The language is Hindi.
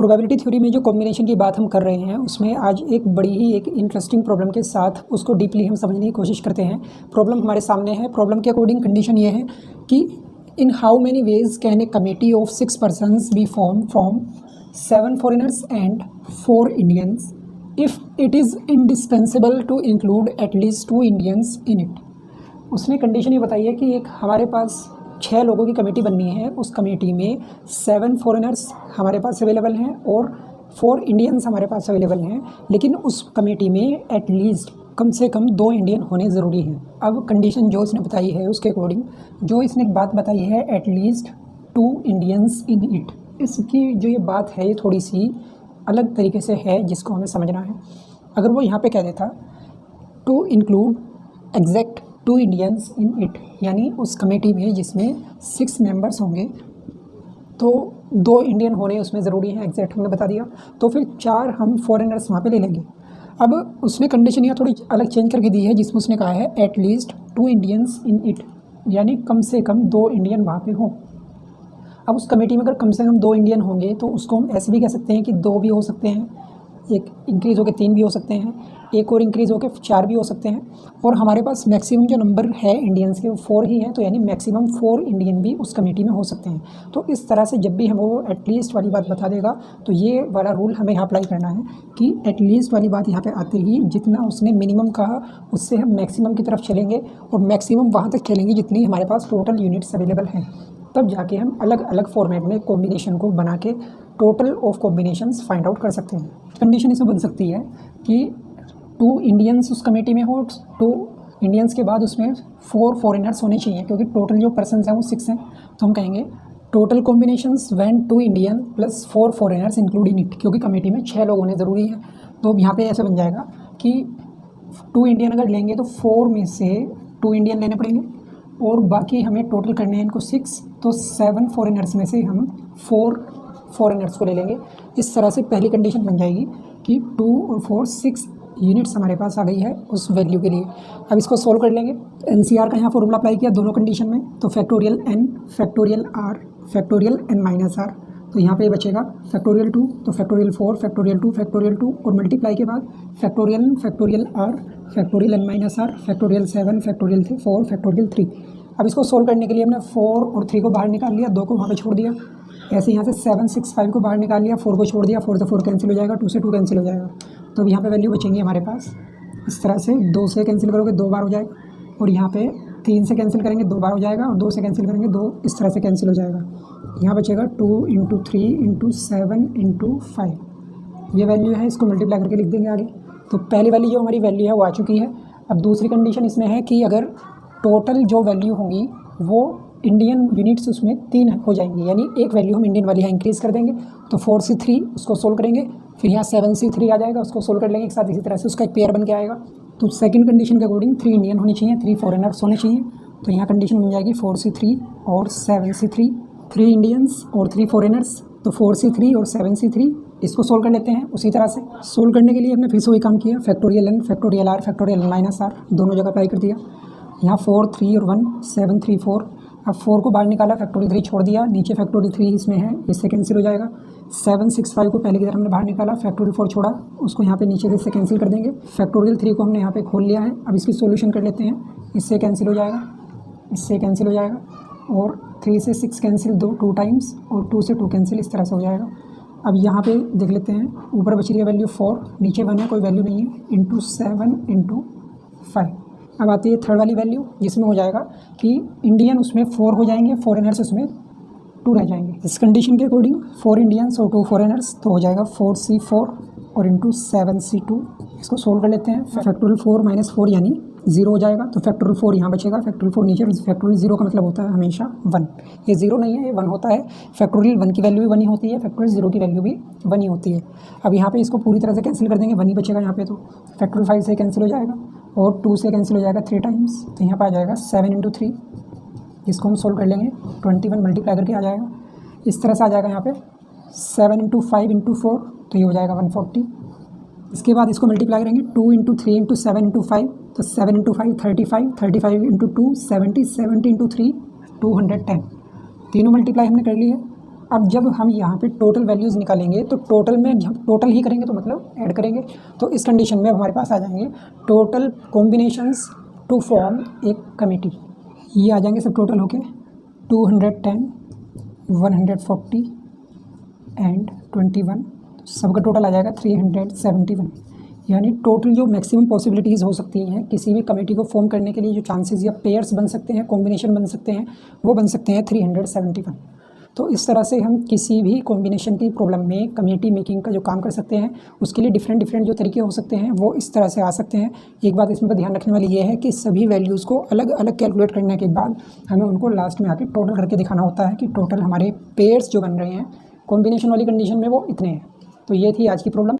प्रोबेबिलिटी थ्योरी में जो कॉम्बिनेशन की बात हम कर रहे हैं उसमें आज एक बड़ी ही एक इंटरेस्टिंग प्रॉब्लम के साथ उसको डीपली हम समझने की कोशिश करते हैं। प्रॉब्लम हमारे सामने है। प्रॉब्लम के अकॉर्डिंग कंडीशन ये है कि in how many ways can a committee of 6 persons be form from 7 foreigners and 4 Indians if it is indispensable to include at least 2 Indians in it. उसने कंडीशन ये बताई है कि एक हमारे पास 6 लोगों की कमेटी बननी है। उस कमेटी में 7 फॉरेनर्स हमारे पास अवेलेबल हैं और 4 इंडियंस हमारे पास अवेलेबल हैं, लेकिन उस कमेटी में एटलीस्ट कम से कम 2 इंडियन होने ज़रूरी हैं। अब कंडीशन जो इसने बताई है उसके अकॉर्डिंग जो इसने बात बताई है एटलीस्ट 2 इंडियंस इन इट, इसकी जो ये बात है ये थोड़ी सी अलग तरीके से है जिसको हमें समझना है। अगर वो यहाँ पे कह देता to include exact 2 Indians in it, यानी उस कमेटी में जिसमें 6 मेंबर्स होंगे तो 2 इंडियन होने उसमें ज़रूरी हैं, एग्जैक्ट हमने बता दिया, तो फिर 4 हम फॉरेनर्स वहाँ पे ले लेंगे। अब उसने कंडीशन यहाँ थोड़ी अलग चेंज करके दी है जिसमें उसने कहा है एटलीस्ट 2 इंडियंस इन इट, यानी कम से कम 2 इंडियन वहाँ पे हों। अब उस कमेटी में अगर कम से कम 2 इंडियन होंगे तो उसको हम ऐसे भी कह सकते हैं कि 2 भी हो सकते हैं, एक इंक्रीज़ होकर 3 भी हो सकते हैं, एक और इंक्रीज़ होकर 4 भी हो सकते हैं, और हमारे पास मैक्सिमम जो नंबर है इंडियंस के वो 4 ही हैं, तो यानी मैक्सिमम 4 इंडियन भी उस कमेटी में हो सकते हैं। तो इस तरह से जब भी हम वो एटलीस्ट वाली बात बता देगा तो ये वाला रूल हमें यहाँ अप्लाई करना है कि एटलीस्ट वाली बात यहाँ पे आते ही जितना उसने मिनिमम कहा उससे हम मैक्सिमम की तरफ चलेंगे और मैक्सिमम वहाँ तक चलेंगे जितनी हमारे पास टोटल यूनिट्स अवेलेबल हैं, तब जाके हम अलग अलग फॉर्मेट में कॉम्बिनेशन को बना के total of combinations find out कर सकते हैं। कंडीशन इसमें बन सकती है कि 2 इंडियंस उस कमेटी में हो, 2 इंडियंस के बाद उसमें 4 फॉरेनर्स होने चाहिए, क्योंकि टोटल जो पर्सनस हैं वो 6 हैं, तो हम कहेंगे total combinations when 2 Indian plus 4 foreigners include in it, क्योंकि कमेटी में 6 लोग होने ज़रूरी हैं। तो अब यहाँ पे ऐसे बन जाएगा कि 2 इंडियन अगर लेंगे तो 4 में से 2 इंडियन लेने पड़ेंगे और बाकी हमें टोटल करने हैं इनको 6, तो 7 फॉरेनर्स में से हम 4 फॉरेनर्स को ले लेंगे। इस तरह से पहली कंडीशन बन जाएगी कि 2 और 4 6 यूनिट्स हमारे पास आ गई है उस वैल्यू के लिए। अब इसको सोल्व कर लेंगे। एनसीआर का यहाँ फॉर्मूला अप्लाई किया दोनों कंडीशन में, तो factorial n factorial r factorial n minus r, तो यहाँ पे बचेगा फैक्टोरियल 2, तो फैक्टोरियल 4 फैक्टोरियल 2 फैक्टोरियल 2 और मल्टीप्लाई के बाद factorial factorial r factorial n minus r factorial 7 factorial 4 factorial 3। अब इसको सोल्व करने के लिए हमने 4 और 3 को बाहर निकाल लिया, 2 को वहाँ पे छोड़ दिया। ऐसे यहाँ से 7 6 5 को बाहर निकाल लिया, 4 को छोड़ दिया, 4 से 4 कैंसिल हो जाएगा, 2 से 2 कैंसिल हो जाएगा, तो अब यहाँ पे वैल्यू बचेंगी हमारे पास। इस तरह से 2 से कैंसिल करोगे 2 बार हो जाएगा, और यहाँ पे 3 से कैंसिल करेंगे 2 बार हो जाएगा, और 2 से कैंसिल करेंगे 2, इस तरह से कैंसिल हो जाएगा। यहाँ बचेगा 2 × 3 × 7 × 5, ये वैल्यू है, इसको मल्टीप्लाई करके लिख देंगे आगे। तो पहली वाली जो हमारी वैल्यू है वो आ चुकी है। अब दूसरी कंडीशन इसमें है कि अगर टोटल जो वैल्यू होंगी वो इंडियन यूनिट्स उसमें 3 हो जाएंगी, यानी एक वैल्यू हम इंडियन वाली है इंक्रीज़ कर देंगे, तो 4 से 3 उसको सोल्व करेंगे, फिर यहाँ 7 से 3 आ जाएगा, उसको सोल्व कर लेंगे एक साथ, इसी तरह से उसका एक पेयर बन के आएगा। तो सेकंड कंडीशन के अकॉर्डिंग 3 इंडियन होनी चाहिए, 3 फॉरेनर्स होने चाहिए, तो यहाँ कंडीशन बन जाएगी 4 से 3 और 7 से 3, 3 इंडियंस और 3 फॉरेनर्स, तो 4 से 3 और 7 से 3। इसको सोल्व कर लेते हैं। उसी तरह से सोल्व करने के लिए हमने फिर से वही काम किया, factorial n factorial r factorial n minus r दोनों जगह अप्लाई कर दिया। यहाँ 4 3 और 1 7 3 4, अब 4 को बाहर निकाला, फैक्टोरियल 3 छोड़ दिया, नीचे फैक्टोरियल 3 इसमें है, इससे कैंसिल हो जाएगा। 7 6 5 को पहले की तरह हमने बाहर निकाला, फैक्टोरियल 4 छोड़ा, उसको यहाँ पे नीचे से इससे कैंसिल कर देंगे। फैक्टोरियल 3 को हमने यहाँ पे खोल लिया है, अब इसकी सोल्यूशन कर लेते हैं। इससे कैंसिल हो जाएगा, इससे कैंसिल हो जाएगा, और 3 से 6 कैंसिल 2 टाइम्स, और 2 से 2 कैंसिल, इस तरह से हो जाएगा। अब यहाँ पे देख लेते हैं, ऊपर बच रही है वैल्यू 4, नीचे 1 है, कोई वैल्यू नहीं है, × 7 × 5। अब आती है थर्ड वाली वैल्यू जिसमें हो जाएगा कि इंडियन उसमें 4 हो जाएंगे, फॉरेनर्स उसमें 2 रह जाएंगे। इस कंडीशन के अकॉर्डिंग 4 इंडियंस और 2 फॉरेनर्स, तो हो जाएगा 4c4 और × 7c2। इसको सोल्व कर लेते हैं। फैक्टोरियल 4 माइनस 4 यानी 0 हो जाएगा, तो फैक्टोरियल 4 यहाँ बचेगा, फैक्टोरियल 4 नीचे, फैक्टोरियल 0 का मतलब होता है हमेशा 1, ये 0 नहीं है, ये 1 होता है। फैक्टोरियल 1 की वैल्यू भी 1 ही होती है, फैक्टोरियल 0 की वैल्यू भी 1 ही होती है। अब यहाँ पे इसको पूरी तरह से कैंसिल कर देंगे, 1 ही बचेगा यहाँ पे, तो फैक्टोरियल 5 से कैंसिल हो जाएगा और 2 से कैंसिल हो जाएगा 3 टाइम्स, तो यहाँ पर आ जाएगा 7 × 3, जिसको हम सोल्व कर लेंगे, 21 मल्टीप्लाई करके आ जाएगा, इस तरह से आ जाएगा यहाँ पे 7 × 5 × 4, तो ये हो जाएगा 140। इसके बाद इसको मल्टीप्लाई करेंगे 2 × 3 × 7 × 5, तो 7 × 5 35, 35 × 2 70, 70 × 3 210, तीनों मल्टीप्लाई हमने कर ली है। अब जब हम यहाँ पे टोटल वैल्यूज़ निकालेंगे तो टोटल में जब टोटल ही करेंगे तो मतलब ऐड करेंगे, तो इस कंडीशन में हमारे पास आ जाएंगे टोटल कॉम्बिनेशंस टू फॉर्म एक कमेटी। ये आ जाएंगे सब टोटल होके 210, 140 एंड 21, सबका टोटल आ जाएगा 371। यानी टोटल जो मैक्सिमम पॉसिबिलिटीज़ हो सकती हैं किसी भी कमेटी को फॉर्म करने के लिए, जो चांसेस या पेयर्स बन सकते हैं, कॉम्बिनेशन बन सकते हैं, वो बन सकते हैं 371। तो इस तरह से हम किसी भी कॉम्बिनेशन की प्रॉब्लम में कमेटी मेकिंग का जो काम कर सकते हैं, उसके लिए डिफरेंट जो तरीके हो सकते हैं वो इस तरह से आ सकते हैं। एक बात इसमें पर ध्यान रखने वाली ये है कि सभी वैल्यूज़ को अलग अलग कैलकुलेट करने के बाद हमें उनको लास्ट में आके टोटल करके दिखाना होता है कि टोटल हमारे पेयर्स जो बन रहे हैं कॉम्बिनेशन वाली कंडीशन में वो इतने हैं। तो ये थी आज की प्रॉब्लम।